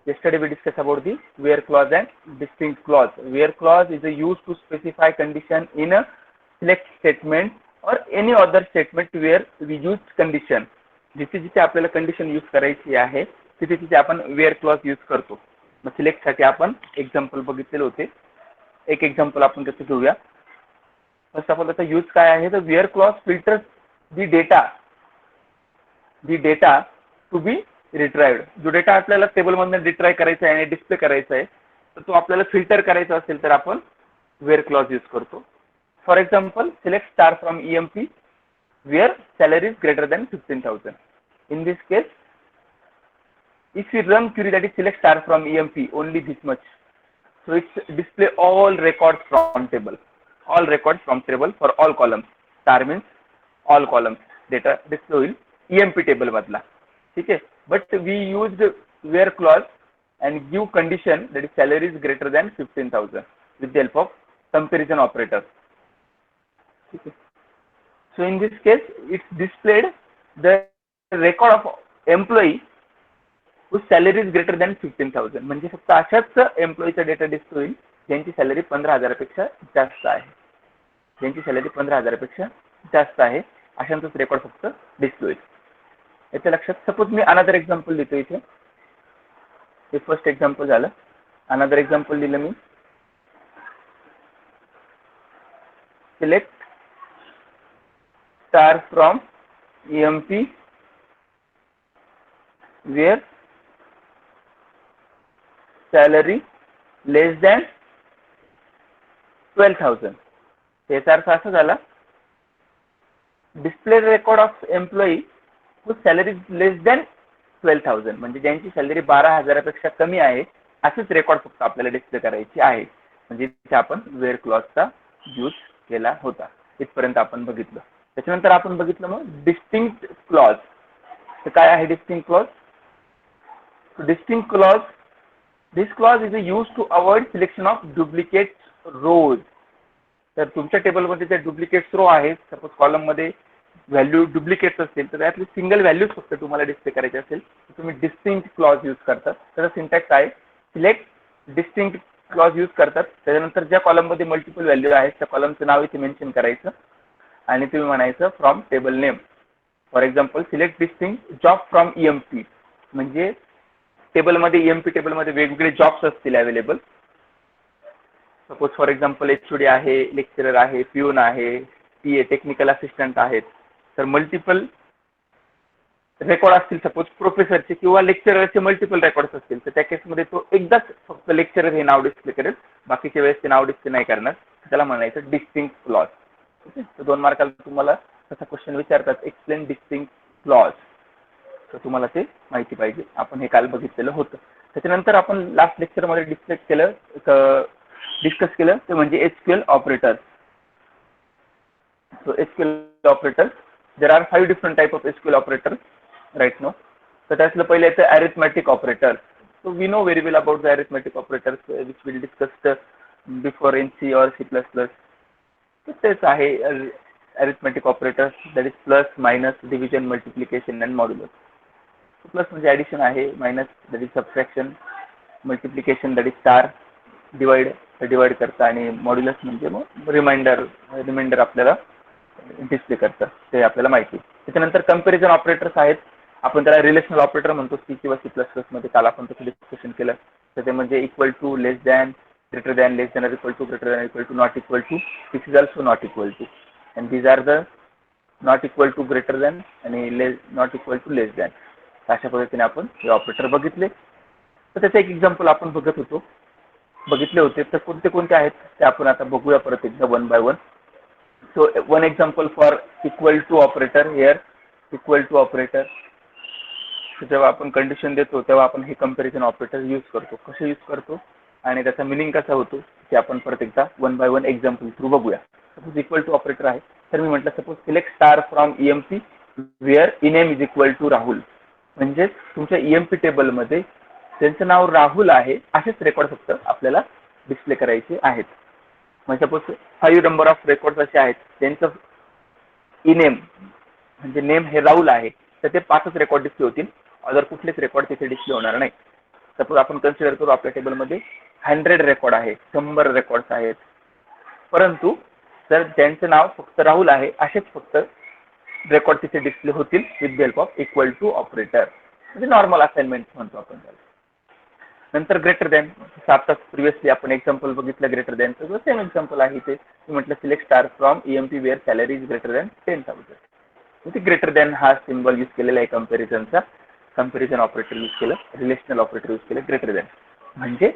Yesterday we discussed about the where clause and distinct clause. Where clause is used to specify condition in a select statement or any other statement where we use condition. जिथे जिथे आपल्याला condition use करायची आहे तिथे तिथे आपण wear clause use करतो. मग सिलेक्ट साठी आपण एक्झाम्पल बघितलेले होते. एक एक्झाम्पल आपण कसं घेऊया. फर्स्ट ऑफ ऑल त्याचा यूज काय आहे तर where clause filters the data to be retrieved. जो डेटा आपल्याला टेबलमधून रिट्राइव करायचा आहे आणि डिस्प्ले करायचा आहे तर तो आपल्याला फिल्टर करायचा असेल तर आपण वेअर क्लॉज यूज करतो. For example select star from EMP where salary is greater than 15,000. In this case, if you run query that is select star from EMP only this much, so it's display all records from table, for all columns. Star means all columns data display will EMP table madla. Okay, but we used where clause and give condition that is salary is greater than 15,000 with the help of comparison operator. Okay. So in this case, it's displayed the record of employee whose salary is greater than 15,000. म्हणजे फक्त अशाच एम्प्लॉईचा data display होईल ज्यांची salary 15,000 पेक्षा जास्त आहे. ज्यांची salary 15,000 पेक्षा जास्त आहे अशांचाच रेकॉर्ड फक्त डिस्प्ले होईल. याच्या लक्षात. सपोज मी अनदर एक्झाम्पल देतो इथे. हे फर्स्ट एक्झाम्पल झालं. अनदर एक्झाम्पल दिलं मी. Select star from EMP where salary less than 12,000. याचा अर्थ असा झाला display record of employee whose salary is less than 12,000 म्हणजे ज्यांची सॅलरी 12,000 पेक्षा कमी आहे असेच रेकॉर्ड फक्त आपल्याला डिस्प्ले करायची आहे. म्हणजे इथे आपण वेअर क्लॉजचा यूज केला होता. इथपर्यंत आपण बघितलं. त्याच्यानंतर आपण बघितलं मग डिस्टिंक्ट क्लॉज. तर काय आहे distinct clause? Distinct clause, this clause is use to avoid selection of duplicate rows. तर तुमच्या टेबलमध्ये जे डुप्लिकेट रो आहेत, सपोज कॉलम मध्ये व्हॅल्यू डुप्लिकेट्स असतील तर त्यातली सिंगल व्हॅल्यूज फक्त तुम्हाला डिस्प्ले करायची असेल तर तुम्ही डिस्टिंक्ट क्लॉज यूज करतात. त्याचा सिंटॅक्स आहे सिलेक्ट डिस्टिंक्ट क्लॉज यूज करतात. त्याच्यानंतर ज्या कॉलम मध्ये मल्टिपल व्हॅल्यू आहेत त्या कॉलमचं नाव इथे मेन्शन करायचं आणि तुम्ही म्हणायचं from table name. For example select distinct job from EMP म्हणजे टेबलमध्ये EMP टेबलमध्ये वेगवेगळे जॉब्स असतील available. Suppose for example HOD आहे, लेक्चरर आहे, पिऊन आहे, TA टेक्निकल असिस्टंट आहेत. तर मल्टिपल रेकॉर्ड असतील सपोज प्रोफेसरचे किंवा लेक्चररचे मल्टिपल रेकॉर्ड्स असतील तर त्या केसमध्ये तो एकदाच फक्त लेक्चरर हे नाव डिस्प्ले करेल, बाकीच्या वेळेस ते नाव डिस्प्ले नाही करणार. त्याला म्हणायचं डिस्टिंक्ट क्लॉज. ओके, तर 2 मार्काला तुम्हाला तसा क्वेश्चन विचारतात एक्सप्लेन डिस्टिंक्ट क्लॉज. तर तुम्हाला ते माहिती पाहिजे. आपण हे काल बघितलेलं होतं. त्याच्यानंतर आपण लास्ट लेक्चरमध्ये डिस्कस केलं ते म्हणजे SQL operators. So SQL operators, there are 5 different type of SQL operators right now. So त्यातलं पहिले येतं arithmetic operators. So we know very well about the arithmetic operators which we discussed before in C or C++. So तेच आहे arithmetic operators, that is plus, minus, division, multiplication and modulus. So plus म्हणजे addition आहे, minus that is subtraction, multiplication that is star, divide करतं आणि modulus म्हणजे मग reminder आपल्याला display करतं ते आपल्याला माहिती. त्याच्यानंतर कंपॅरिझन ऑपरेटर्स आहेत. आपण त्याला रिलेशनल ऑपरेटर म्हणतो. C किंवा C++ मध्ये काल आपण त्याचं डिस्कशन केलं. तर ते म्हणजे equal to, less than, greater than, less than equal to, greater than equal to, not equal to, this is also not equal to, and these are the not equal to, greater than आणि not equal to, less than. अशा पद्धतीने आपण हे operator बघितले. तर त्याचं एक example आपण बघितले होते. तर कोणते कोणते आहेत ते आपण आता बघूया परत एकदा one by one. So one example for equal to operator here, equal to operator. जेव्हा आपण कंडिशन देतो तेव्हा आपण हे कंपॅरिझन ऑपरेटर यूज करतो. कसे यूज करतो आणि त्याचा मिनिंग कसा होतो ते आपण परत एकदा one by one example through बघूया. सपोज इक्वल टू ऑपरेटर आहे तर मी म्हटलं suppose select star from EMP where ename is equal to Rahul. म्हणजे तुमच्या EMP टेबलमध्ये त्यांचं नाव राहुल आहे असेच रेकॉर्ड फक्त आपल्याला डिस्प्ले करायचे आहेत. म्हणजे सपोज 5 नंबर ऑफ रेकॉर्ड असे आहेत त्यांचं इनेम म्हणजे नेम हे राहुल आहे तर ते 5च रेकॉर्ड डिस्प्ले होतील. अदर कुठलेच रेकॉर्ड तिथे डिस्प्ले होणार नाही. सपोज आपण कन्सिडर करू आपल्या टेबलमध्ये 100 रेकॉर्ड आहे, 100 रेकॉर्ड्स आहेत, परंतु जर ज्यांचं नाव फक्त राहुल आहे असेच फक्त रेकॉर्ड तिथे डिस्प्ले होतील with the help of equal to operator, म्हणजे नॉर्मल असाइनमेंट म्हणतो आपण त्याला. नंतर ग्रेटर दॅन, आता प्रिव्हियसली आपण एक्झाम्पल बघितलं ग्रेटर दॅनचं, सेम एक्झाम्पल आहे इथे. म्हटलं select star from EMP where salary is greater than 10,000. म्हणजे ग्रेटर दॅन हा सिम्बॉल यूज केलेला आहे कम्पॅरिझनचा, कम्पॅरिझन ऑपरेटर यूज केलं, रिलेशनल ऑपरेटर यूज केलं ग्रेटर दॅन, म्हणजे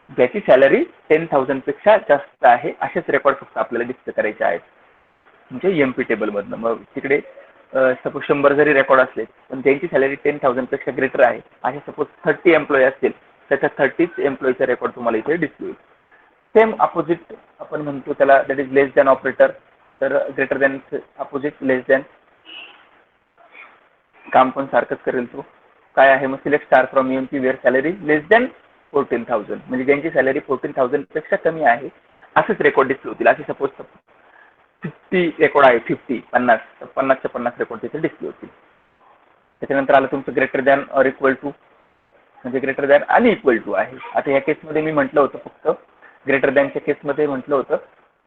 ज्याची सॅलरी 10,000 पेक्षा जास्त आहे असेच रेकॉर्ड फक्त आपल्याला डिस्प्ले करायचे आहेत, म्हणजे EMP टेबलमधनं. मग तिकडे सपोज 100 जरी रेकॉर्ड असले पण ज्यांची सॅलरी 10,000 पेक्षा ग्रेटर आहे असे सपोज 30 एम्प्लॉई असतील तर त्या 30 एम्प्लॉईचा रेकॉर्ड तुम्हाला इथे डिस्प्ले होईल. सेम अपोजिट आपण म्हणतो त्याला, that is less than operator. तर greater than opposite less than, काम पण सारखंच करेल तो. काय आहे मग select star from EMP where salary less than 14,000, म्हणजे ज्यांची सॅलरी 14,000 पेक्षा कमी आहे असेच रेकॉर्ड डिस्प्ले होतील. असे सपोज 50 रेकॉर्ड आहे, 50 च्या 50 रेकॉर्ड तिथे डिस्प्ले होतील. त्याच्यानंतर आलं तुमचं greater than or equal to, म्हणजे ग्रेटर दॅन आणि इक्वल टू आहे. आता या केसमध्ये मी म्हटलं होतं फक्त ग्रेटर दॅनच्या केसमध्ये म्हटलं होतं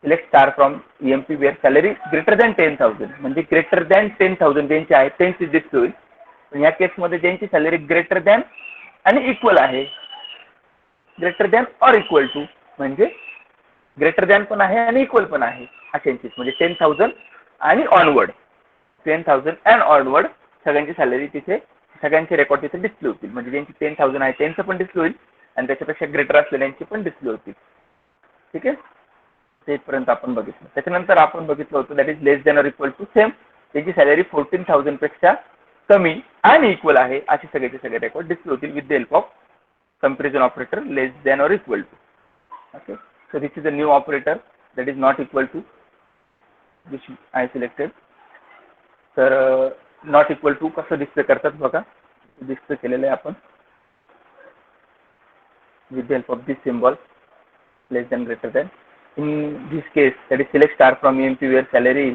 select star from EMP where salary greater than 10,000, म्हणजे ग्रेटर दॅन 10,000 ज्यांची आहे त्यांची डिस्प्ले होईल. पण या केसमध्ये ज्यांची सॅलरी ग्रेटर दॅन आणि इक्वल आहे, greater than or equal to, म्हणजे ग्रेटर दॅन पण आहे आणि इक्वल पण आहे अशांचीच, म्हणजे 10,000 आणि ऑनवर्ड, 10,000 अँड ऑनवर्ड सगळ्यांची सॅलरी तिथे, सगळ्यांचे रेकॉर्ड तिथे डिस्प्ले होतील. म्हणजे ज्यांची 10,000 आहे त्यांचं पण डिस्प्ले होईल आणि त्याच्यापेक्षा ग्रेटर असलेल्यांची पण डिस्प्ले होतील. ठीक आहे, तेथपर्यंत आपण बघितलं. त्याच्यानंतर आपण बघितलं होतं that is less than or equal to, same त्याची सॅलरी 14,000 पेक्षा कमी आणि इक्वल आहे असे सगळ्याचे सगळे रेकॉर्ड डिस्प्ले होतील with the help of comparison operator less than or equal to. Okay, so this is a new operator that is not equal to, which I selected. तर नॉट इक्वल टू कसं display करतात बघा, display केलेलं आहे आपण with the help of this symbol less than greater than. In this case that is select star from EMP where salary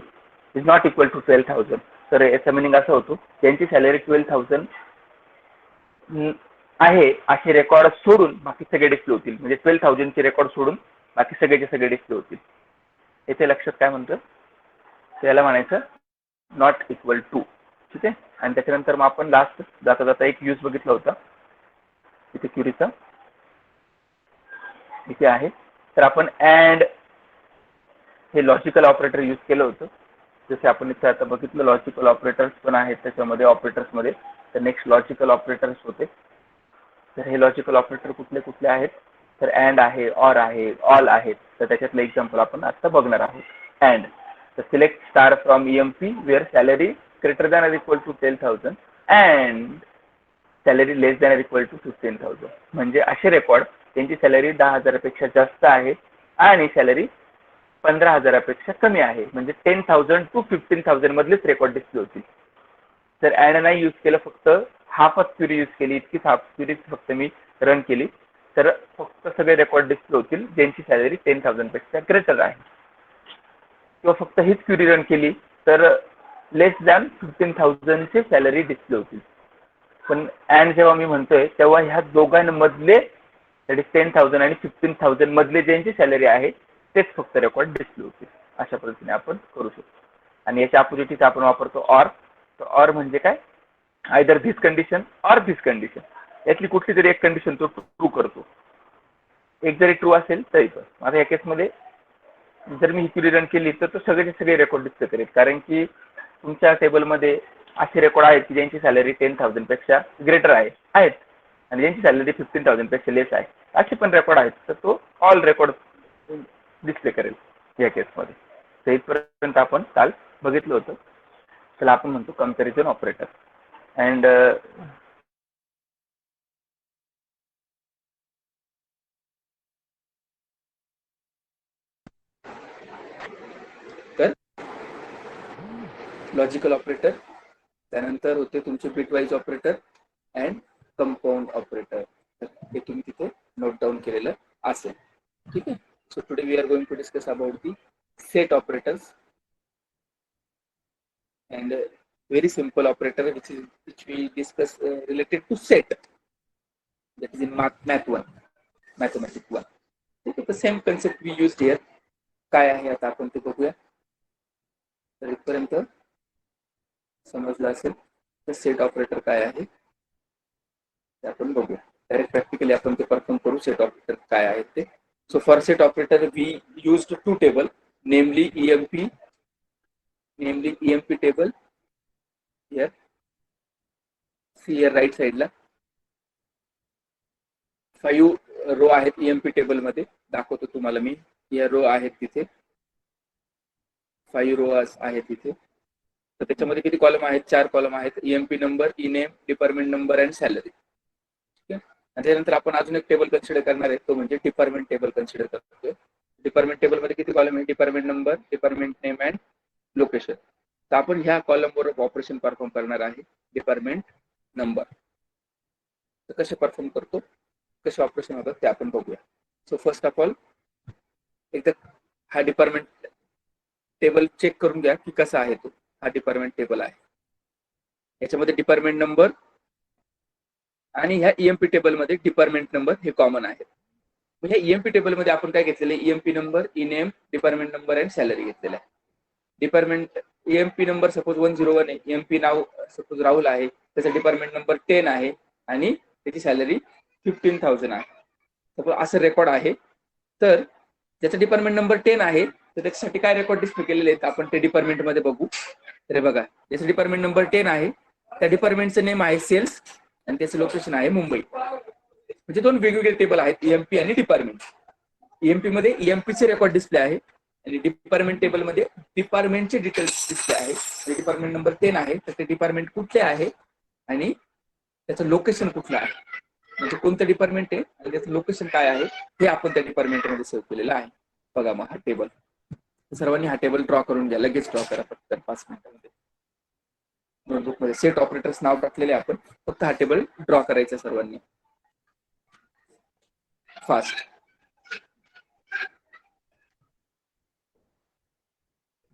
is not equal to 12,000. तर याचा meaning असं होतो ज्यांची सॅलरी 12,000 आहे असे रेकॉर्ड सोडून बाकी सगळे डिस्प्ले होतील, म्हणजे 12,000 चे रेकॉर्ड सोडून बाकी सगळेचे सगळे डिस्प्ले होतील. येथे लक्षात काय म्हणतं, त्याला म्हणायचं नॉट इक्वल टू. ठीक आहे, आणि त्याच्यानंतर मग आपण लास्ट जाता जाता एक यूज बघितला होता इथे क्युरीचा, इथे आहे. तर आपण अँड हे लॉजिकल ऑपरेटर यूज केलं होतं, जसे आपण इथे आता बघितलं लॉजिकल ऑपरेटर्स पण आहेत त्याच्यामध्ये ऑपरेटर्समध्ये. तर नेक्स्ट लॉजिकल ऑपरेटर्स होते. तर हे लॉजिकल ऑपरेटर कुठले कुठले आहेत, तर अँड आहे, ऑर आहे, ऑल आहेत. तर त्याच्यातलं एक्झाम्पल आपण आता बघणार आहोत. अँड, तर select star from EMP where salary greater than or equal to 10,000 and salary less than or equal to 15,000, म्हणजे असे रेकॉर्ड त्यांची सॅलरी 10,000 पेक्षा जास्त आहे आणि सॅलरी 15,000 पेक्षा कमी आहे, म्हणजे 10,000 टू 15,000 मधलेच रेकॉर्ड डिस्प्ले होतील. तर अँड नाही यूज केलं, फक्त हाफच क्युरी यूज केली, इतकीच हाफ क्युरी फक्त मी रन केली, तर फक्त सगळे रेकॉर्ड डिस्प्ले होतील ज्यांची सॅलरी 10,000 पेक्षा ग्रेटर आहे. किंवा फक्त हीच क्युरी रन केली तर लेस दॅन 15,000 चे सॅलरी डिस्प्ले होतील. पण अँड जेव्हा मी म्हणतोय तेव्हा ह्या दोघांमधले दॅट इज 10,000 आणि 15,000 मधले ज्यांची सॅलरी आहे तेच फक्त रेकॉर्ड डिस्प्ले होतील. अशा पद्धतीने आपण करू शकतो. आणि याच्या अपोजिट आपण वापरतो ऑर. तर ऑर म्हणजे काय, either this condition or this condition, यातली कुठली तरी एक कंडिशन तो ट्रू करतो. एक जरी ट्रू असेल तरी पण. आता या केसमध्ये जर मी ही क्युरी रन केली तर तो सगळेचे सगळे रेकॉर्ड डिस्प्ले करेल, कारण की तुमच्या टेबलमध्ये असे रेकॉर्ड आहेत की ज्यांची सॅलरी 10,000 पेक्षा ग्रेटर आहेत आणि ज्यांची सॅलरी 15,000 पेक्षा लेस आहे, असे पण रेकॉर्ड आहेत. तर तो ऑल रेकॉर्ड डिस्प्ले करेल या केसमध्ये. तर इथपर्यंत आपण काल बघितलं होतं. त्याला आपण म्हणतो comparison operator. And logical operator, त्यानंतर होते तुमचे bitwise operator and compound operator. हे तुम्ही तिथे नोट डाऊन केलेलं असेल. ठीक आहे. So today we are going to discuss about the set operators and very simple operator which we discuss related to set. is in math 1, mathematics 1. ठीक आहे, तर same concept we use here. काय आहे आता आपण ते बघूया. तर इथपर्यंत समजलं असेल तर सेट ऑपरेटर काय आहे ते आपण बघूया. डायरेक्ट प्रॅक्टिकली आपण ते परफॉर्म करू. सेट ऑपरेटर काय आहेत ते. So for set operator we used two table, namely EMP table here. See here right side ला 5 रो आहेत EMP टेबल मध्ये. दाखवतो तुम्हाला मी. या रो आहेत तिथे 5 रो आहेत तिथे. तर त्याच्यामध्ये किती कॉलम आहेत? 4 कॉलम आहेत. EMP number, name, department number and salary. ठीक आहे. आणि त्यानंतर आपण अजून एक टेबल कन्सिडर करणार आहे, तो म्हणजे डिपार्टमेंट टेबल कन्सिडर करतोय. डिपार्टमेंट टेबल मध्ये किती कॉलम आहे? Department number, department name and location. तर आपण ह्या कॉलम वर ऑपरेशन परफॉर्म करणार आहे. डिपार्टमेंट नंबर तर कसे परफॉर्म करतो, कसे ऑपरेशन होतात ते आपण बघूया. सो फर्स्ट ऑफ ऑल एकदा हा डिपार्टमेंट टेबल चेक करून घ्या की कसा आहे तो. हा डिपार्टमेंट टेबल आहे. याच्यामध्ये डिपार्टमेंट नंबर आणि ह्या EMP टेबल मध्ये डिपार्टमेंट नंबर हे कॉमन आहे. ह्या EMP टेबल मध्ये आपण काय घेतलेलं आहे? EMP number, name, department number and salary घेतलेला आहे. डिपार्टमेंट EMP नंबर सपोज 101 आहे. EMP नाव सपोज राहुल आहे. त्याचा डिपार्टमेंट नंबर 10 आहे आणि त्याची सॅलरी 15,000 आहे. सपोज असं रेकॉर्ड आहे. तर ज्याचा डिपार्टमेंट नंबर 10 आहे तर त्याच्यासाठी काय रेकॉर्ड डिस्प्ले केलेले आहेत आपण ते डिपार्टमेंट मध्ये बघू. तर बघा, ज्याचा डिपार्टमेंट नंबर 10 आहे त्या डिपार्टमेंटचं नेम आहे सेल्स आणि त्याचं लोकेशन आहे मुंबई. म्हणजे दोन वेगवेगळे टेबल आहेत EMP आणि डिपार्टमेंट. EMP मध्ये EMP चे रेकॉर्ड डिस्प्ले आहे आणि डिपार्टमेंट टेबल मध्ये डिपार्टमेंटचे डिटेल्स डिस्प्ले आहे. डिपार्टमेंट नंबर 10 आहे तर ते डिपार्टमेंट कुठले आहे आणि त्याचं लोकेशन कुठलं आहे, म्हणजे कोणतं डिपार्टमेंट आहे आणि त्याचं लोकेशन काय आहे हे आपण त्या डिपार्टमेंट मध्ये सेव्ह केलेलं आहे. बघा मग हा टेबल. सर्वांनी हा टेबल ड्रॉ करून घ्या. लगेच ड्रॉ करा फक्त 5 मिनिटांमध्ये. नोटबुक मध्ये सेट ऑपरेटर्स नाव टाकलेले आपण. फक्त हा टेबल ड्रॉ करायचा सर्वांनी fast.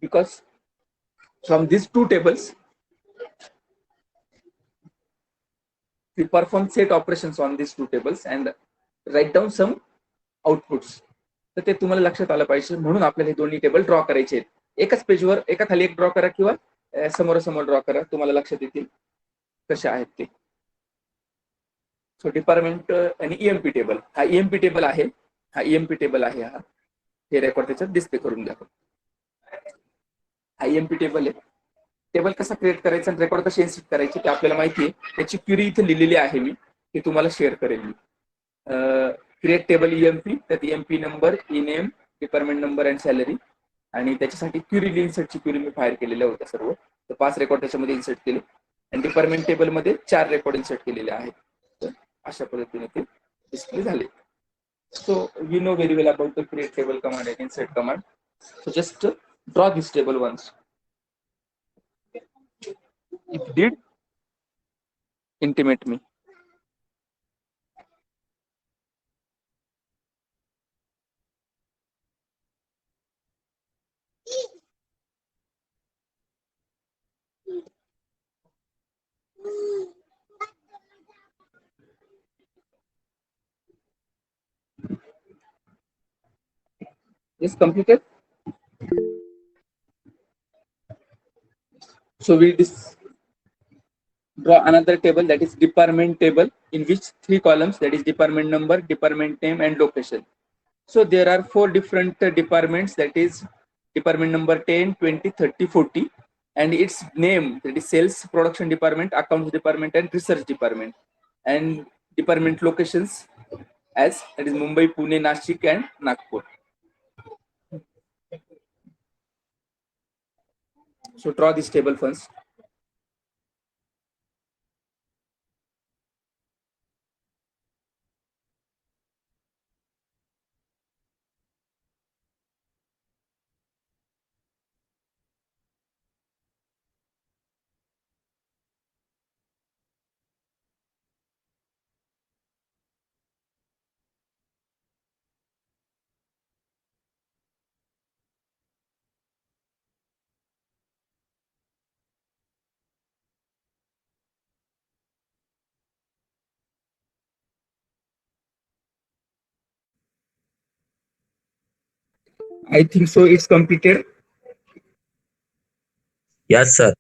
Because from these two tables we perform set operations on these two tables and write down some outputs. तर ते तुम्हाला लक्षात आलं पाहिजे म्हणून आपल्याला हे दोन्ही टेबल ड्रॉ करायचे आहेत. एकाच पेजवर एका खाली एक ड्रॉ करा किंवा समोरासमोर ड्रॉ करा, तुम्हाला लक्षात येतील कसे आहेत ते. सो डिपार्टमेंट आणि EMP टेबल. हा EMP टेबल आहे. हा EMP टेबल आहे. हा हे रेकॉर्ड त्याच्यात डिस्प्ले करून घ्या. हा EMP टेबल आहे. टेबल कसा क्रिएट करायचा आणि रेकॉर्ड कसे इन्सर्ट करायचे ते आपल्याला माहिती आहे. त्याची क्वेरी इथे लिहिलेली आहे मी, ती तुम्हाला शेअर करेल मी. क्रिएट टेबल EMP, त्यात EMP number, name, department number and salary आणि त्याच्यासाठी क्वेरी इन्सर्टची क्वेरी मी फायर केलेल्या होत्या सर्व. तर 5 रेकॉर्ड त्याच्यामध्ये इन्सर्ट केले आणि डिपार्टमेंट टेबल मध्ये 4 रेकॉर्ड इन्सर्ट केलेले आहेत. तर अशा पद्धतीने ते डिस्प्ले झाले. So we know very well about the create table command and insert command. So just draw this table once. If did, intimate me. Is completed. So we draw another table, that is department table, in which 3 columns, that is department number, department name and location. So there are 4 different departments, that is department number 10, 20, 30, 40 and its name, that is sales, production department, accounts department and research department, and department locations as that is Mumbai, Pune, Nashik and Nagpur. So draw this table first. I think so. It's completed. Yes, sir.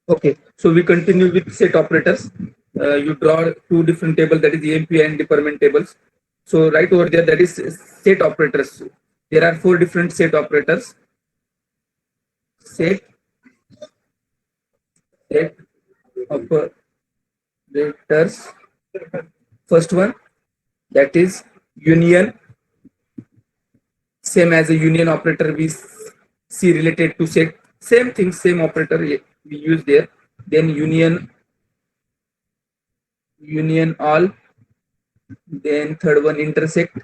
Okay, so we continue with set operators. You draw two different tables, that is EMP and deferment tables. So right over there, that is set operators. There are four different set operators. Set operators. First one, that is union. Same as a union operator we see related to set. Same thing, same operator we use there. Then union all. Then third one, intersect.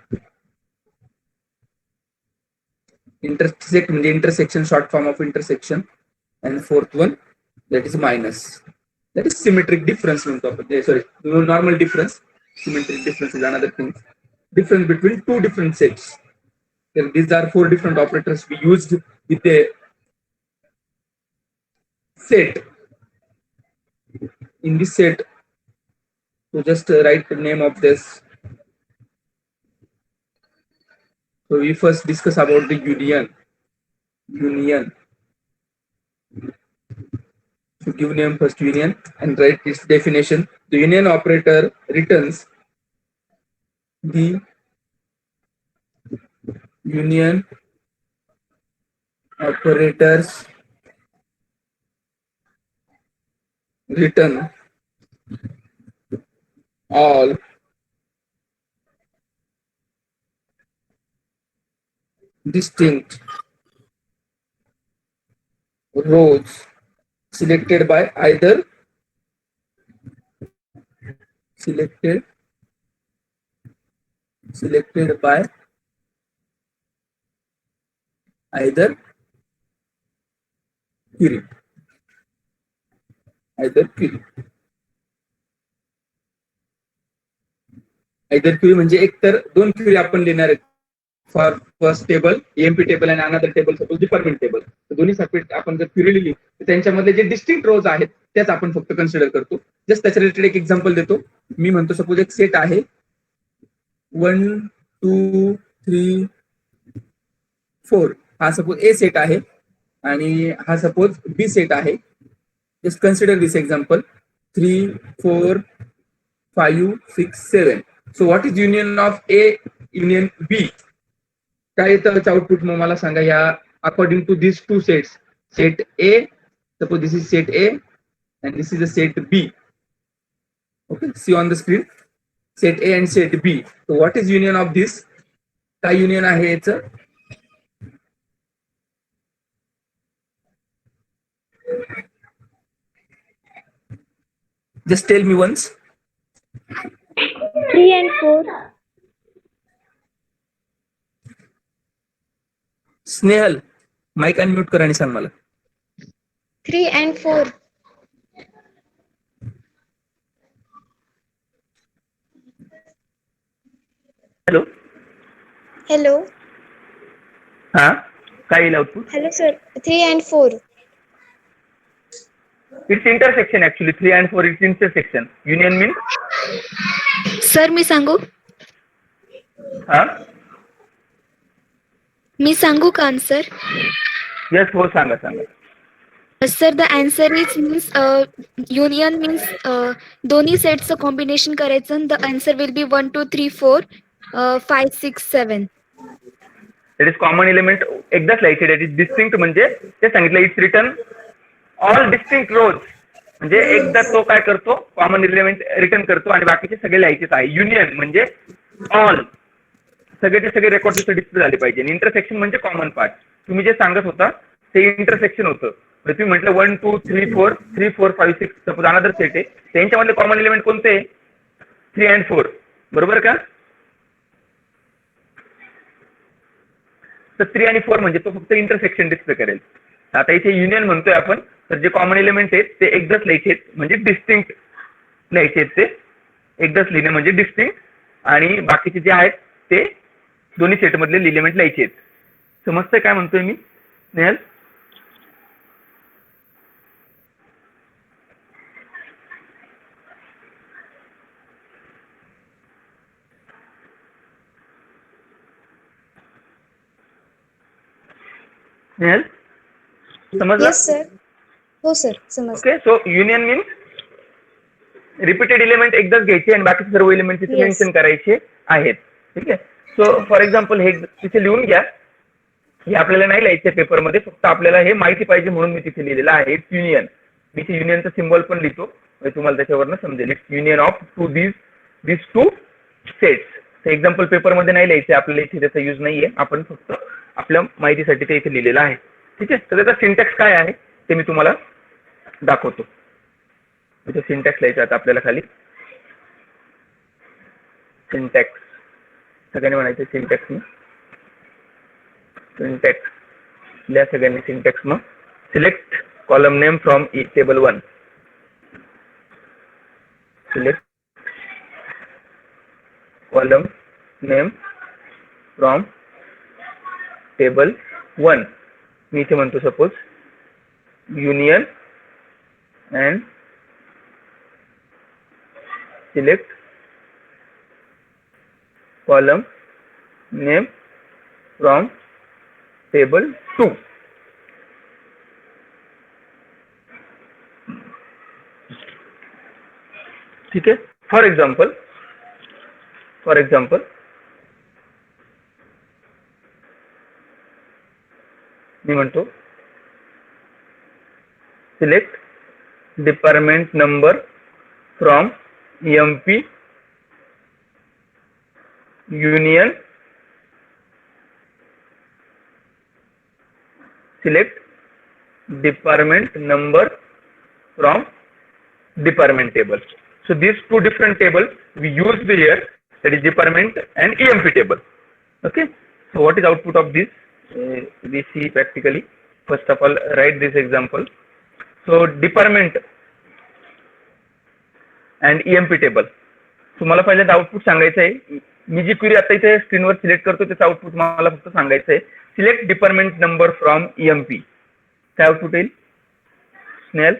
Intersect means intersection, short form of intersection. And fourth one, that is minus. That is symmetric difference. Sorry, normal difference. Symmetric difference is another thing. Difference between two different sets. Then these are four different operators we used with a set. In this set, so just write the name of this. So we first discuss about the union. So give name first union and write its definition. The union operator returns the union operators return all distinct rows selected by either query. Either query म्हणजे एक तर दोन query आपण लिहिणार आहेत. For first table EMP table आणि another table suppose department table. दोन्ही separate आपण जर क्वेरी लिहिली तर त्यांच्यामध्ये जे डिस्टिंक्ट रोज आहेत त्याच आपण फक्त कन्सिडर करतो. जस्ट त्याच्या रिलेटेड एक एक्झाम्पल देतो. मी म्हणतो सपोज एक सेट आहे 1 2 3 4. हा सपोज ए सेट आहे आणि हा सपोज बी सेट आहे. Just consider this example 3 4 5 6 7. So what is union of A union B? काय येतं आउटपुट मग मला सांगा या according to this two sets. Set A, suppose this is set A and this is a set B. Okay, see on the screen. Set A and set B. So what is union of this? काय union आहे याचं? Just tell me once. 3 and 4. Snehal mic unmute कर आणि सांग मला. 3 and 4. Hello. Hello. हा काय येईल output? Hello, sir. 3 and 4. It's intersection actually. 3 and 4 it's intersection. Union means? Sir मी सांगू हा मी सांगू का आन्सर? यस हो सांगा सांगा. Sir the answer is means union means दोन्ही सेटचं कॉम्बिनेशन करायचं. The answer will be 1 2 3 4 5 6 7. That is common element एकदाच लिहायचे. That is distinct म्हणजे ते सांगितलं इट्स रिटर्न ऑल डिस्टिंक्ट रोज म्हणजे एकदा तो काय करतो कॉमन एलिमेंट रिटर्न करतो आणि बाकीचे सगळे लिहायचेच आहे. युनियन म्हणजे ऑल सगळेचे सगळे रेकॉर्ड तिथे डिस्प्ले झाले पाहिजे. इंटरसेक्शन म्हणजे कॉमन पार्ट. तुम्ही जे सांगत होता ते इंटरसेक्शन होतं. तुम्ही म्हटलं 1 2 3 4 3 4 5 6 सपोज अनदर सेट आहे त्यांच्यामधले कॉमन एलिमेंट कोणते? 3 and 4 बरोबर का? तर 3 आणि 4 म्हणजे तो फक्त इंटरसेक्शन डिस्प्ले करेल. आता इथे युनियन म्हणतोय आपण तर जे कॉमन एलिमेंट आहेत ते एकदाच लिहायचे म्हणजे डिस्टिंक्ट लिहायचे. ते एकदाच लिहिणे म्हणजे डिस्टिंक्ट आणि बाकीचे जे आहेत ते दोन्ही सेट मधले एलिमेंट लिहायचे आहेत. समजतंय काय म्हणतोय मी स्नेहल? स्नेहल समजलं? Yes sir. हो सर, समज. Okay, so union means repeated element एकदाच घ्यायचे आणि बाकी सर्व एलिमेंट तिथे Yes. मेन्शन करायचे आहेत. ठीक आहे. सो फॉर एक्झाम्पल हे तिथे लिहून घ्या. हे आपल्याला नाही लिहायचं पेपरमध्ये, फक्त आपल्याला हे माहिती पाहिजे म्हणून मी तिथे लिहिलेलं आहे. It's union. मी ते युनियनचा सिम्बॉल पण लिहितो, तुम्हाला त्याच्यावरनं समजेल. It's union of these two sets. ते एक्झाम्पल पेपरमध्ये नाही लिहायचं, आपल्याला इथे त्याचा यूज नाहीये. आपण फक्त आपल्या माहितीसाठी ते इथे लिहिलेलं आहे. ठीक आहे. तर त्याचा सिंटॅक्स काय आहे ते मी तुम्हाला दाखवतो. इथे सिंटॅक्स लिहायचं आता आपल्याला खाली. सिंटॅक्स सगळ्यांनी म्हणायचं सिंटॅक्स. सिंटॅक्स लिहा सगळ्यांनी सिंटॅक्स. मग select column name from table 1. Select column name from table 1. मी इथे म्हणतो suppose union and select column name from table 2. ठीक आहे. फॉर एक्झाम्पल मी म्हणतो select department number from MP union select department number from department table. So these two different tables we used here, that is department and EMP table. Okay. So what is output of this? We see practically. First of all, write this example. So department and EMP table. तुम्हाला पहिल्यांदा output सांगायचं आहे. मी जी query आता इथे स्क्रीनवर select करतो त्याचं output मला फक्त सांगायचं आहे. Select department number from EMP. काय आउटपुट येईल स्नेहल?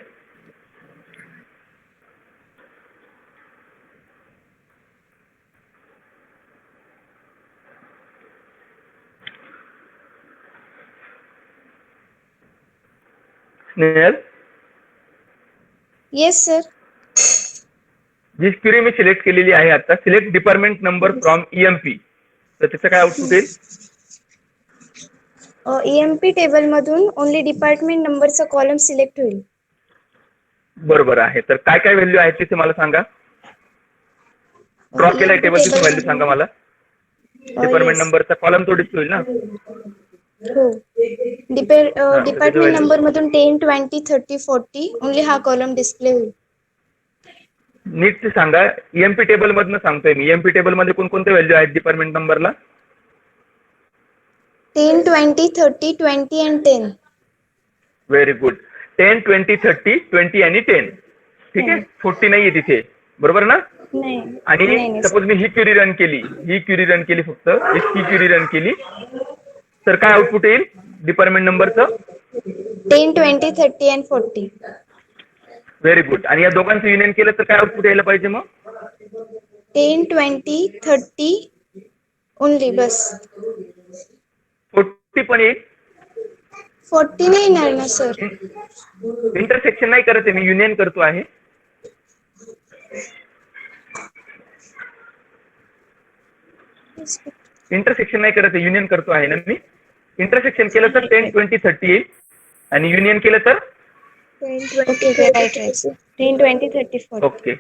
Snehal, yes sir. जी क्वेरी मी सिलेक्ट केलेली आहे आता, select department number from EMP, तर त्याचं काय आउटपुट येईल? EMP टेबल मधून ओनली डिपार्टमेंट नंबरचा कॉलम सिलेक्ट होईल. बरोबर आहे. तर काय काय व्हॅल्यू आहेत तिथे मला सांगा. ड्रॉ केलाय टेबलची व्हॅल्यू सांगा मला. डिपार्टमेंट नंबरचा कॉलम तो डिस्प्ले होईल ना. हो. डिपार्टमेंट नंबर मधून 10, 20, 30, 40 ओनली हा कॉलम डिस्प्ले होईल. नीट ते सांगा. EMP टेबल मधनं सांगतोय मी. EMP टेबल मध्ये कोणकोणते व्हॅल्यू आहेत डिपार्टमेंट नंबरला? 10, 20, 30, 20 and 10. Very good. 10, 20, 30, 20 आणि 10. ठीक आहे. 40 नाहीये तिथे, बरोबर ना? नाही. आणि सपोज मी ही क्वेरी रन केली, फक्त ही क्वेरी रन केली, तर काय आउटपुट येईल डिपार्टमेंट नंबरचं? 10, 20, 30 and 40. Very good. आणि या दोघांचं युनियन केलं तर काय आउटपुट यायला पाहिजे मग? 10, 20, 30 ओनली, बस. 40 पण येईल. 40 नाही येणार ना सर. इंटरसेक्शन नाही करत आहे मी, युनियन करतो आहे. इंटरसेक्शन नाही करत आहे, युनियन करतो आहे ना मी. इंटरसेक्शन केलं तर 10, 20, 30 येईल आणि युनियन केलं तर 10, 20, 30, 40. okay.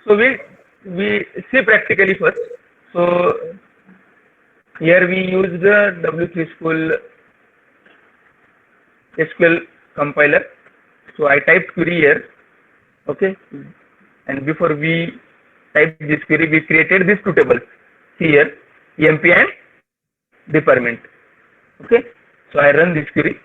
So we see practically first. So here we use the W3 School SQL compiler. So I typed query here, okay, and before we type this query we created these two tables. See here, EMP and department. Okay, so I run this query.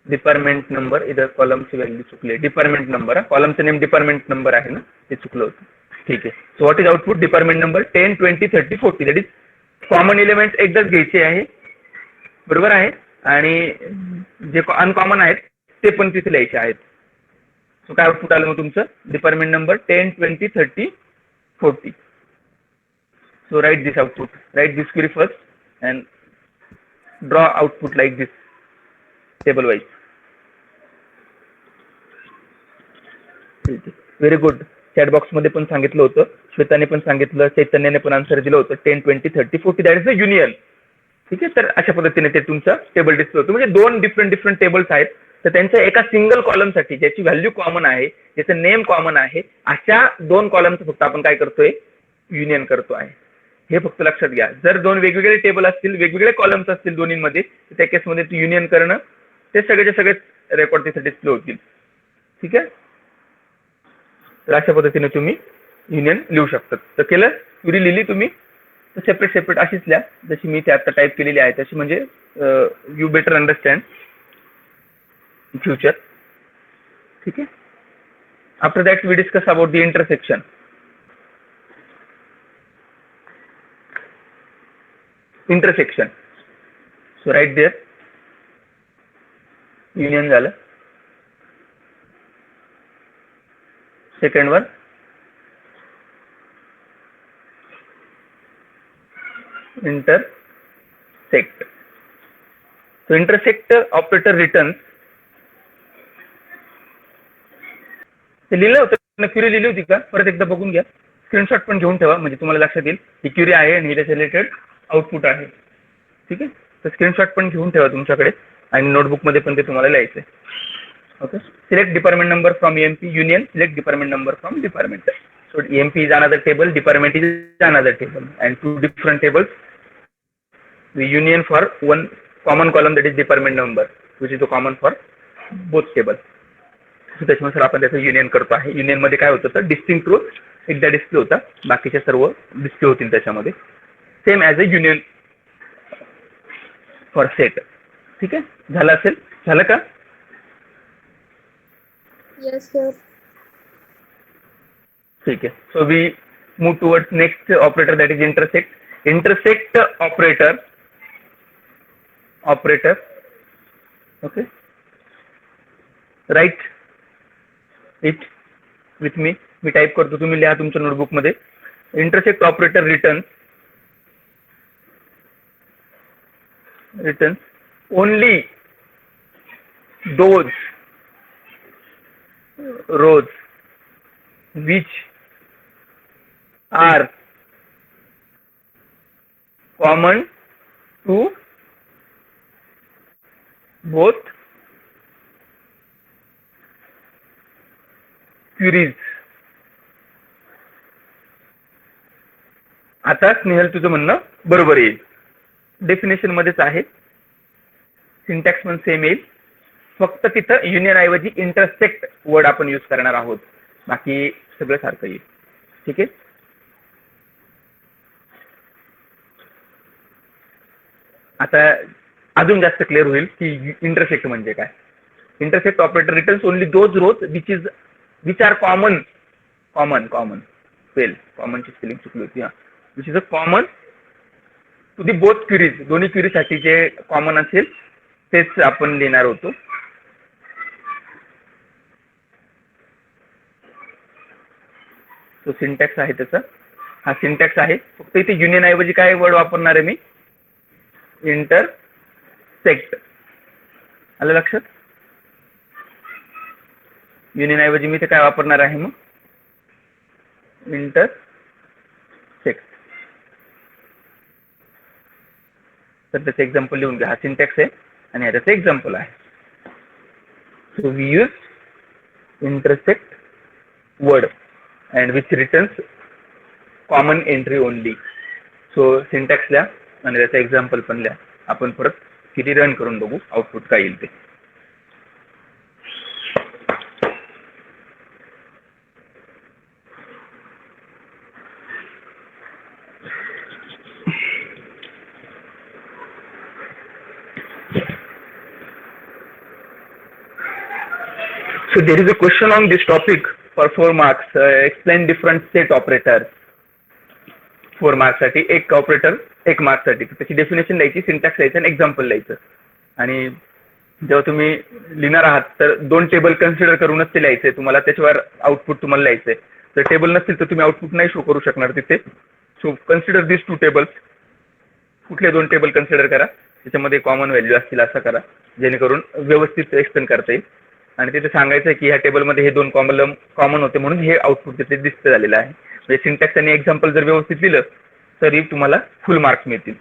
Department number, इधर कॉलमची value चुकली. Department number, कॉलमचं name department number आहे ना, ते चुकलं होतं. ठीक आहे. So what is output? Department number 10, 20, 30, 40. That is common element एकदाच घ्यायचे आहे, बरोबर आहे. आणि जे अनकॉमन आहेत ते पण तिथे लिहायचे आहेत. सो काय आउटपुट आलं मग तुमचं department number 10, 20, 30, 40. So write this output, write this query first and draw output like this table wise. Very good. Chat box मध्ये पण सांगितलं होतं, श्वेताने पण सांगितलं, चैतन्याने पण आन्सर दिलं होतं 10, 20, 30, 40 दॅट इज द युनियन. ठीक आहे, तर अशा पद्धतीने ते तुमचं टेबल डिस्प्ले होतं. म्हणजे दोन डिफरंट टेबल्स आहेत, तर त्यांच्या एका सिंगल कॉलमसाठी ज्याची व्हॅल्यू कॉमन आहे, ज्याचं नेम कॉमन आहे, अशा दोन कॉलमचं फक्त आपण काय करतोय, युनियन करतो आहे. हे फक्त लक्षात घ्या. जर दोन वेगवेगळे टेबल असतील, वेगवेगळे कॉलम्स असतील दोन्हीमध्ये, त्या केसमध्ये युनियन करणं ते सगळेचे सगळे रेकॉर्ड तिथे डिस्प्ले होतील. ठीक आहे, तर अशा पद्धतीने तुम्ही युनियन लिहू शकता. तर केलं, क्वेरी लिहिली तुम्ही, तर सेपरेट अशीच लिहा जशी मी ते आता टाईप केलेली आहे तशी, म्हणजे यू बेटर अंडरस्टँड फ्युचर. ठीक आहे. After that we discuss about the intersection. Intersection, so write there union झालं. Second one intersect. So intersect operator returns, ते लिहिलं होतं, क्युरी लिहिली होती का परत एकदा बघून घ्या, स्क्रीनशॉट पण घेऊन ठेवा म्हणजे तुम्हाला लक्षात येईल ही क्युरी आहे आणि त्याच्या रिलेटेड आउटपुट आहे. ठीक आहे, तर स्क्रीनशॉट पण घेऊन ठेवा तुमच्याकडे आणि नोटबुक मध्ये पण ते तुम्हाला लिहायचंय. Okay, select department number from EMP union, select department number from department. So EMP is another table, department is another table, and two different tables. The union for one common column, that is department number, which is the common for both tables. So त्याच्यानुसार आपण त्याचं union करतो आहे. Union मध्ये काय होतं तर distinct row एकदा डिस्प्ले होता, बाकीचे सर्व डिस्प्ले होतील त्याच्यामध्ये, same as a union for set. ठीक आहे, झालं असेल, झालं का? Yes, sir. ठीक है, so we move towards next operator, that is intersect. Intersect operator, okay, write it with me. Me type करतो, तुम्ही लिहा तुमच्या नोटबुक मध्ये. Intersect operator returns only those rows which are common to both queries. आता स्नेहल तुझं म्हणणं बरोबर येईल, डेफिनेशन मध्येच आहे, सिंटॅक्स पण सेम येईल, फक्त तिथं युनियन ऐवजी इंटरसेक्ट वर्ड आपण यूज करणार आहोत, बाकी सगळं सारखं येईल. ठीक आहे, आता अजून जास्त क्लिअर होईल की इंटरसेक्ट म्हणजे काय. Intersect operator returns only those rows which are common ची स्पेलिंग चुकली होती, which is a common to the both queries. दोन्ही क्वेरीसाठी जे कॉमन असेल तेच आपण लिहिणार होतो. तो सिंटॅक्स आहे त्याचा, हा सिंटॅक्स आहे, फक्त इथे युनियन ऐवजी काय वर्ड वापरणार आहे मी, इंटरसेक्ट. आलं लक्षात? युनियन ऐवजी मी ते काय वापरणार आहे मग, इंटरसेक्ट. तर त्याचं एक्झाम्पल लिहून घ्या, हा सिंटॅक्स आहे आणि हा त्याचं एक्झाम्पल आहे. So we use intersect word and which returns common entry only. So syntax लिहा आणि त्याचा एक्झाम्पल पण लिहा. आपण परत किती रन करून बघू आउटपुट काय येईल ते. So there is a question on this topic for 4 marks. Explain different set operators. 4 marks साठी एक ऑपरेटर 1 मार्क्स साठी त्याची डेफिनेशन लिहायची, सिंटॅक्स लिहायचं आणि एक्झाम्पल लिहायचं. आणि जेव्हा तुम्ही लिहिणार आहात तर 2 टेबल कन्सिडर करूनच ते लिहायचंय तुम्हाला, त्याच्यावर आउटपुट तुम्हाला लिहायचंय. जर टेबल नसतील तर तुम्ही आउटपुट नाही शो करू शकणार तिथे. सो कन्सिडर दिस 2 टेबल्स. कुठले 2 टेबल कन्सिडर करा, त्याच्यामध्ये कॉमन व्हॅल्यू असतील असं करा, जेणेकरून व्यवस्थित एक्सप्लेन करता येईल. आणि तिथे सांगायचं की ह्या टेबलमध्ये हे 2 कॉलम कॉमन होते म्हणून हे आउटपुट तिथे डिस्प्ले झालेलं आहे. म्हणजे सिंटॅक्स आणि एक्झाम्पल जर व्यवस्थित लिहिलं तरी तुम्हाला फुल मार्क्स मिळतील.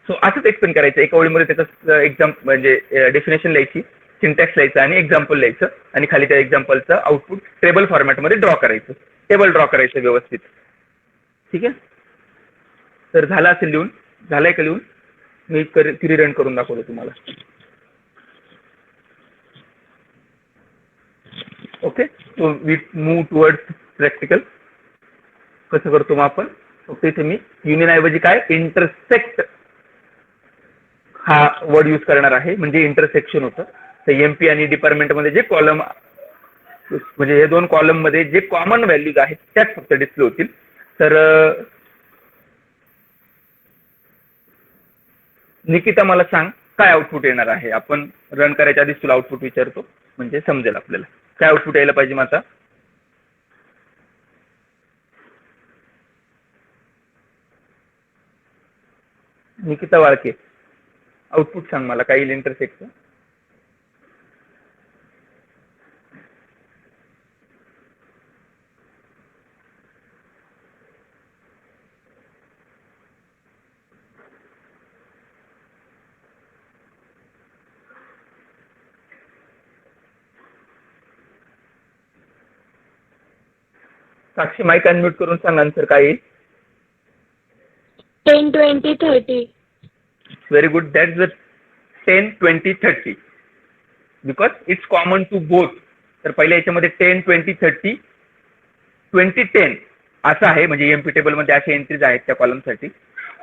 सो असंच एक्सप्लेन करायचं, एका ओळीमध्ये त्याचं एक्झाम्पल म्हणजे डेफिनेशन लिहायची, सिंटॅक्स लिहायचं आणि एक्झाम्पल लिहायचं आणि खाली त्या एक्झाम्पलचं आउटपुट टेबल फॉर्मॅटमध्ये ड्रॉ करायचं, टेबल ड्रॉ करायचं व्यवस्थित. ठीक आहे. तर झालं असेल लिहून, झालंय का लिहून? मी क्वेरी रन करून दाखवतो तुम्हाला. Okay. So we move towards practical. कसं करतो मग आपण? फक्त इथे मी युनियन ऐवजी काय इंटरसेक्ट हा वर्ड यूज करणार आहे, म्हणजे इंटरसेक्शन होतं. तर एमपी आणि डिपार्टमेंटमध्ये जे कॉलम म्हणजे हे 2 कॉलम मध्ये जे कॉमन व्हॅल्यूज आहेत त्याच फक्त डिस्प्ले होतील. तर निकिता मला सांग काय आउटपुट येणार आहे? आपण रन करायच्या आधीच तुला आउटपुट विचारतो म्हणजे समजेल आपल्याला काय आउटपुट यायला पाहिजे. मग आता निकिता वाळके आउटपुट सांग मला काय येईल इंटरसेक्टचं. साक्षी माईक अनम्यूट करून सांग आन्सर काय येईल. 10, 20, 30. Very good. That's the 10, 20, 30 because it's common to both. तर पहिल्या याच्यामध्ये 10, 20, 30, 20, 10 असं आहे, म्हणजे एमपी टेबल मध्ये अशा एंट्रीज आहेत त्या कॉलमसाठी.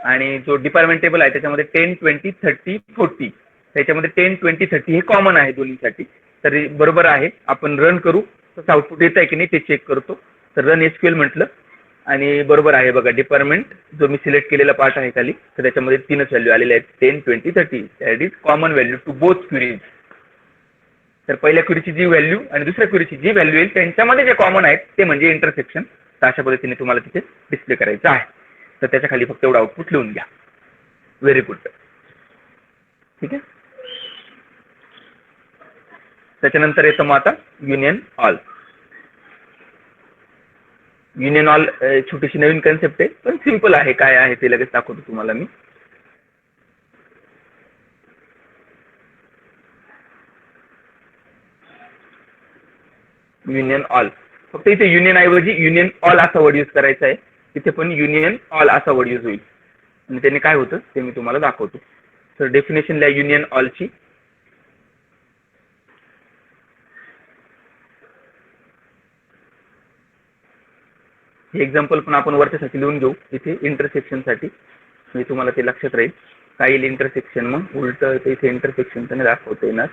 आणि जो डिपार्टमेंट टेबल आहे त्याच्यामध्ये 10, 20, 30, 40 त्याच्यामध्ये 10, 20, 30 हे कॉमन आहे दोन्हीसाठी. तर बरोबर आहे. आपण रन करू, तसं आउटपुट येत आहे की नाही ते चेक करतो. तर रन एसक्यूएल म्हटलं आणि बरोबर आहे बघा. डिपार्टमेंट जो मी सिलेक्ट केलेला पार्ट आहे खाली, तर त्याच्यामध्ये 3च व्हॅल्यू आलेल्या आहेत, 10, 20, 30. That is common value to both queries. तर पहिल्या क्वेरीची जी व्हॅल्यू आणि दुसऱ्या क्वेरीची जी व्हॅल्यू येईल त्यांच्यामध्ये जे कॉमन आहेत ते म्हणजे इंटरसेक्शन. तर अशा पद्धतीने तुम्हाला तिथे डिस्प्ले करायचं आहे. तर त्याच्या खाली फक्त एवढं आउटपुट लिहून घ्या. Very good. ठीक आहे. त्याच्यानंतर येतं मग आता युनियन ऑल. युनियन ऑल छोटीशी नवीन कन्सेप्ट आहे पण सिंपल आहे. काय आहे ते लगेच दाखवतो तुम्हाला मी. युनियन ऑल, फक्त इथे युनियन ऐवजी युनियन ऑल असा वर्ड यूज करायचा आहे. इथे पण युनियन ऑल असा वर्ड यूज होईल आणि त्याने काय होतं ते मी तुम्हाला दाखवतो. तर डेफिनेशन लिहा युनियन ऑलची. हे एक्झाम्पल पण आपण वरच्यासाठी लिहून घेऊ इथे इंटरसेक्शन साठी, म्हणजे तुम्हाला ते लक्षात राहील. काय येईल इंटरसेक्शन, मग उलट इथे इंटरसेक्शन तर दाखवता येणार.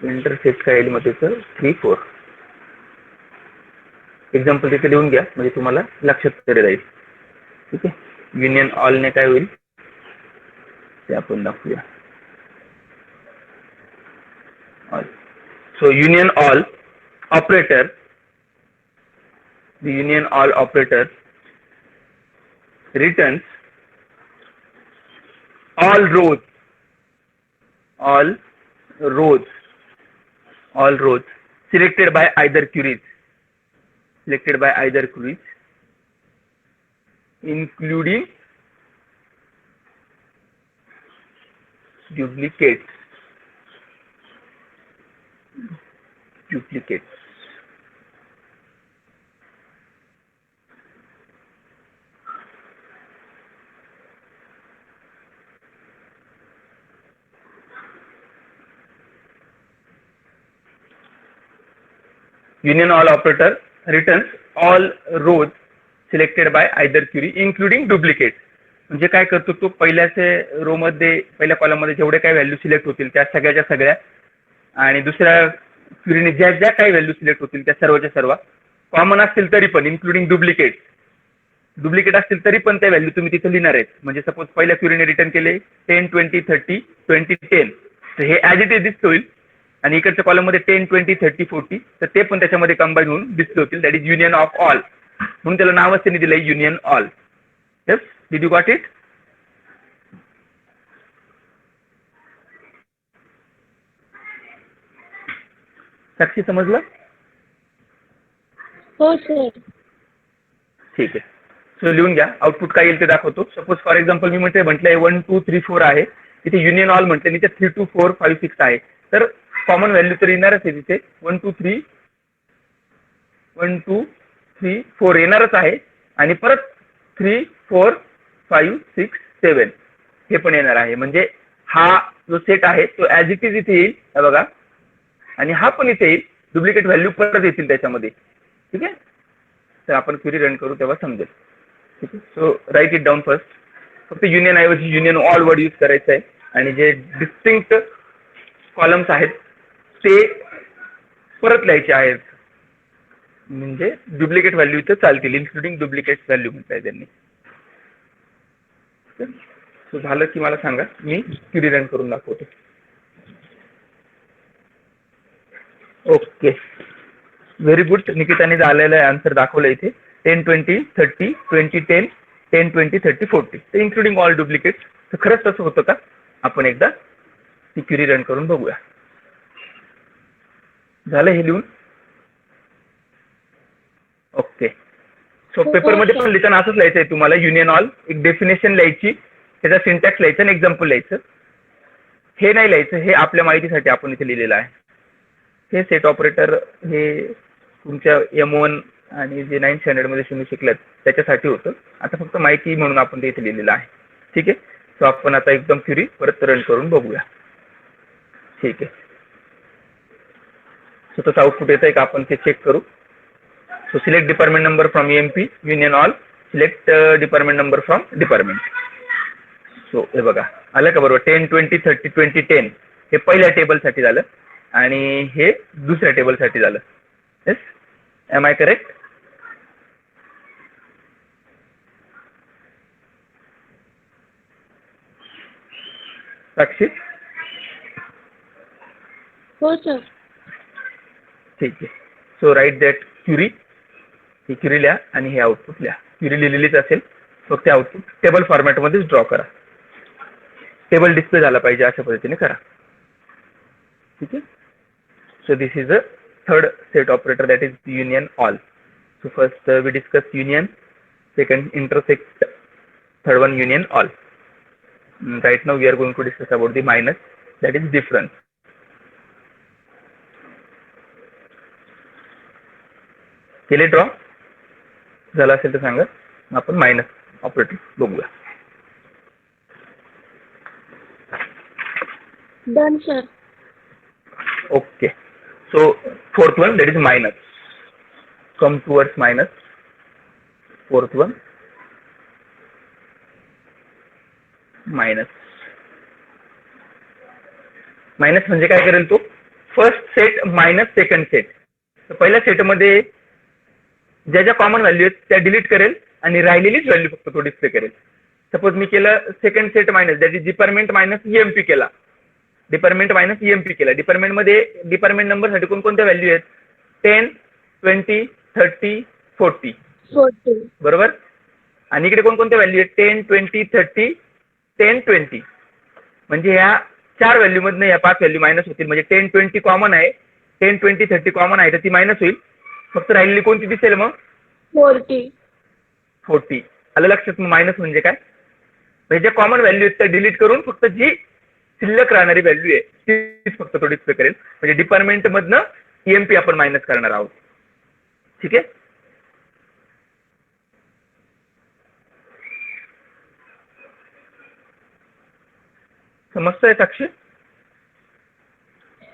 इंटरसेक्ट काय येईल मग त्याचं 3, 4 एक्झाम्पल तिथे लिहून घ्या म्हणजे तुम्हाला लक्षात तरी राहील. ठीक आहे. युनियन ऑलने काय होईल ते आपण दाखवूया. So union all operator, the union all operator returns all rows selected by either queries, including duplicates. Union all operator returns all rows selected by either query including duplicates. म्हणजे काय करतो तो पहिल्याचे रो मध्ये पहिल्या कॉलम मध्ये जेवढे काही value select होतील त्या सगळ्याच्या सगळ्या आणि दुसऱ्या क्वेरीने ज्या ज्या काही व्हॅल्यू सिलेक्ट होतील त्या सर्वच्या सर्व कॉमन असतील तरी पण इन्क्लुडिंग डुप्लिकेट असतील तरी पण त्या व्हॅल्यू तुम्ही तिथे लिहिणार आहेत. म्हणजे सपोज पहिल्या क्युरीने रिटर्न केले 10 20 30 20 10, तर हे ॲज इट इज डिस्प्ले होईल. आणि इकडच्या कॉलम मध्ये 10 20 30 40, तर ते पण त्याच्यामध्ये कंबाईन होऊन डिस्प्ले होतील. That is union of all, म्हणून त्याला नावच त्यांनी दिलंय union all. Yes, did you got it? Sakshi समजलं? हो सर. ठीक आहे. सो लिहून घ्या. आउटपुट काय येईल ते दाखवतो. सपोज फॉर एक्झाम्पल मी म्हटलंय 1 2 3 4 आहे, तिथे युनियन ऑल म्हटलं, तिथे 3 2 4 5 6 आहे, तर कॉमन व्हॅल्यू तर येणारच आहे तिथे. 1 2 3 4 येणारच आहे, आणि परत 3 4 5 6 7 हे पण येणार आहे. म्हणजे हा जो सेट आहे तो ॲज इट इज इथे येईल, हे बघा, आणि हा पण इथे येईल. डुप्लिकेट व्हॅल्यू परत येतील त्याच्यामध्ये. ठीक आहे, तर आपण क्वेरी रन करू तेव्हा समजेल. ठीक आहे. So write it down first. फक्त युनियन ऐवजी युनियन ऑल वर्ड यूज करायचं आहे, आणि जे डिस्टिंक्ट कॉलम्स आहेत ते परत लिहायचे आहेत. म्हणजे डुप्लिकेट व्हॅल्यू इथं चालतील, इन्क्लुडिंग डुप्लिकेट व्हॅल्यू म्हणताय त्यांनी. सो झालं की मला सांगा, मी क्वेरी रन करून दाखवतो. Okay, very good. निकिताने झालेलं आहे आन्सर दाखवलं इथे. 10 20 30 20 10 10 20 30 40, तर इन्क्लुडिंग ऑल डुप्लिकेट. तर खरंच तसं होतं का? आपण एकदा ती क्वेरी रन करून बघूया. झालं हे लिहून? ओके. सो पेपरमध्ये पण लिहिताना असंच लिहायचं आहे तुम्हाला. युनियन ऑल एक डेफिनेशन लिहायची, त्याचा सिंटॅक्स लिहायचं आणि एक्झाम्पल लिहायचं. हे नाही लिहायचं, हे आपल्या माहितीसाठी आपण इथे लिहिलेलं आहे. हे सेट ऑपरेटर हे तुमच्या M1 आणि जे 9th स्टँडर्ड मध्ये तुम्ही शिकलात त्याच्यासाठी होतं. आता फक्त माहिती म्हणून आपण ते इथे लिहिलेलं आहे. ठीक आहे. सो आपण आता एकदम क्वेरी परत रन करून बघूया. ठीक आहे. सो तसं आउटपुट येत आहे का आपण ते चेक करू. So select department number from EMP union all, select department number from department. So हे बघा आलं का बरोबर. 10 20 30 20 10 हे पहिल्या टेबलसाठी झालं, आणि हे दुसऱ्या टेबलसाठी झालं. Yes, am I correct? Sakshi? हो सर. ठीक आहे. So write that query. ही क्युरी लिहा आणि हे आउटपुट लिहा. क्युरी लिहिलेलीच असेल, फक्त आउटपुट टेबल फॉर्मॅटमध्येच ड्रॉ करा. टेबल डिस्प्ले झाला पाहिजे अशा पद्धतीने करा. ठीक आहे. So this is the third set operator, that is union all. So first we discuss union, second intersect, third one union all. Right now we are going to discuss about the minus, that is difference. केले draw? झाला असेल तर सांगा, आपण minus operator बघूया. Done sir. Okay. So fourth one, that is minus. Come towards minus. Fourth one, minus. Minus म्हणजे काय करेल तो? First set minus second set. तर पहिल्या सेटमध्ये ज्या ज्या कॉमन व्हॅल्यू आहेत त्या डिलीट करेल, आणि राहिलेलीच व्हॅल्यू फक्त तो डिस्प्ले करेल. सपोज मी केलं second set minus, that is department minus EMP केला. डिपार्टमेंट मायनस EMP केला. डिपार्टमेंट मध्ये डिपार्टमेंट नंबर साठी कोणकोणत्या व्हॅल्यू आहेत? 10 20 30 40, बरोबर. आणि इकडे कोणकोणत्या व्हॅल्यू आहेत? 10 20 30 10 20. म्हणजे ह्या 4 व्हॅल्यू मधनं या 5 व्हॅल्यू मायनस होतील. म्हणजे 10 20 कॉमन आहे, 10 20 30 कॉमन आहे, तर ती मायनस होईल. फक्त राहिलेली कोणती दिसेल मग? 40. आलं लक्षात? मग मायनस म्हणजे काय? म्हणजे ज्या कॉमन व्हॅल्यू आहेत त्या डिलीट करून फक्त जी शिल्लक राहणारी व्हॅल्यू आहे तीच फक्त तो डिस्प्ले करेल. म्हणजे डिपार्टमेंट मधनं EMP आपण मायनस करणार आहोत. ठीक आहे. समजतंय साक्षी?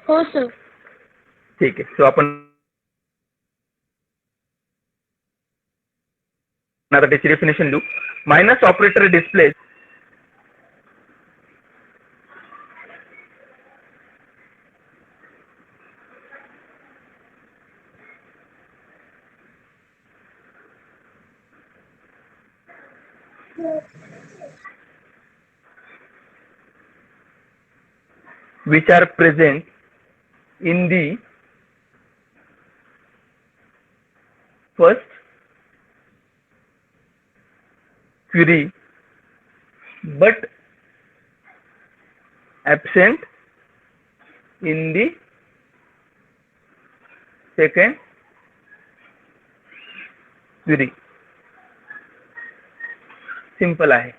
हो सर. ठीक आहे. सो आपण आता त्याची डेफिनेशन लिहू. Minus operator display which are present in the first query but absent in the second query. Simple आहे.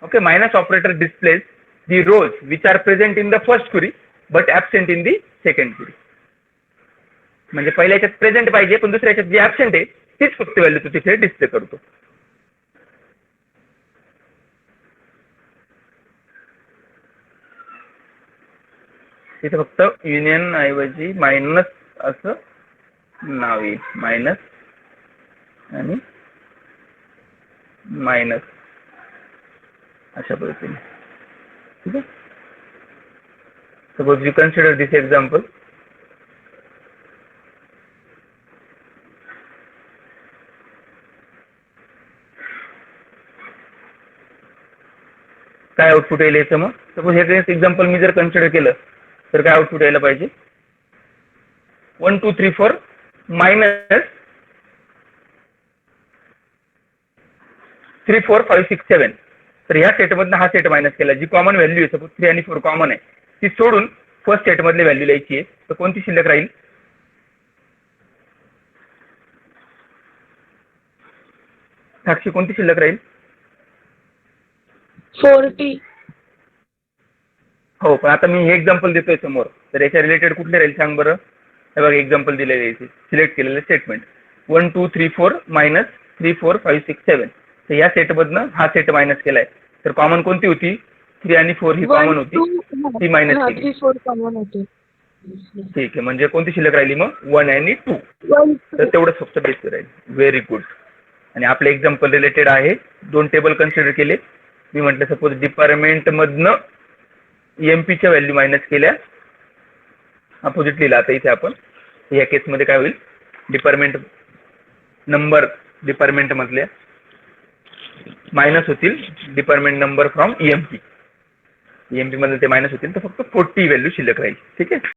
Okay, minus operator displays the rows which are present in the first query but absent in the second query. म्हणजे पहिल्या याच्यात present पाहिजे पण दुसऱ्या याच्यात जे absent आहे तीच फक्त व्हॅल्यू तू तिथे डिस्प्ले करतो. इथे फक्त युनियन ऐवजी मायनस असं नाव येईल. मायनस आणि मायनस अशा पद्धतीने. ठीक आहे. Suppose you consider this example. काय आउटपुट येईल याचं मग? सपोज हे एक्झाम्पल मी जर कन्सिडर केलं तर काय आउटपुट यायला पाहिजे? 1 2 3 4 मायनस 3 4 5 6 7. तर ह्या सेटमधनं हा सेट मायनस केला. जी कॉमन व्हॅल्यू आहे, सपोज 3 आणि 4 कॉमन आहे, ती सोडून फर्स्ट सेट मधली व्हॅल्यू लिहायची आहे. तर कोणती शिल्लक राहील? साक्षी कोणती शिल्लक राहील? 40. हो, पण आता मी हे एक्झाम्पल देतोय समोर, तर याच्या रिलेटेड कुठले राहील सांग बरं. हे बघा एक्झाम्पल दिलेले आहे, सिलेक्ट केलेले स्टेटमेंट 1 2 3 4 मायनस 3 4 5 6 7. तर या सेटमधनं हा सेट मायनस केलाय. तर कॉमन कोणती होती? 3 आणि 4 ही कॉमन होती, ती मायनस केली. 3 4 कॉमन होते. ठीक आहे. म्हणजे कोणती शिल्लक राहिली मग? 1 आणि 2. तर तेवढंच फक्त बेसिक राहील. Very good. आणि आपले एक्झाम्पल रिलेटेड आहे. 2 टेबल कन्सिडर केले. मी म्हटलं सपोज डिपार्टमेंट मधनं एमपीच्या व्हॅल्यू मायनस केल्या, अपोजिट लिहिला. आता इथे आपण या केसमध्ये काय होईल? डिपार्टमेंट नंबर डिपार्टमेंट मधल्या मायनस होतील department number from MP. MP मध्ये ते मायनस होतील, तर फक्त 40 व्हॅल्यू शिल्लक राहील. ठीक आहे.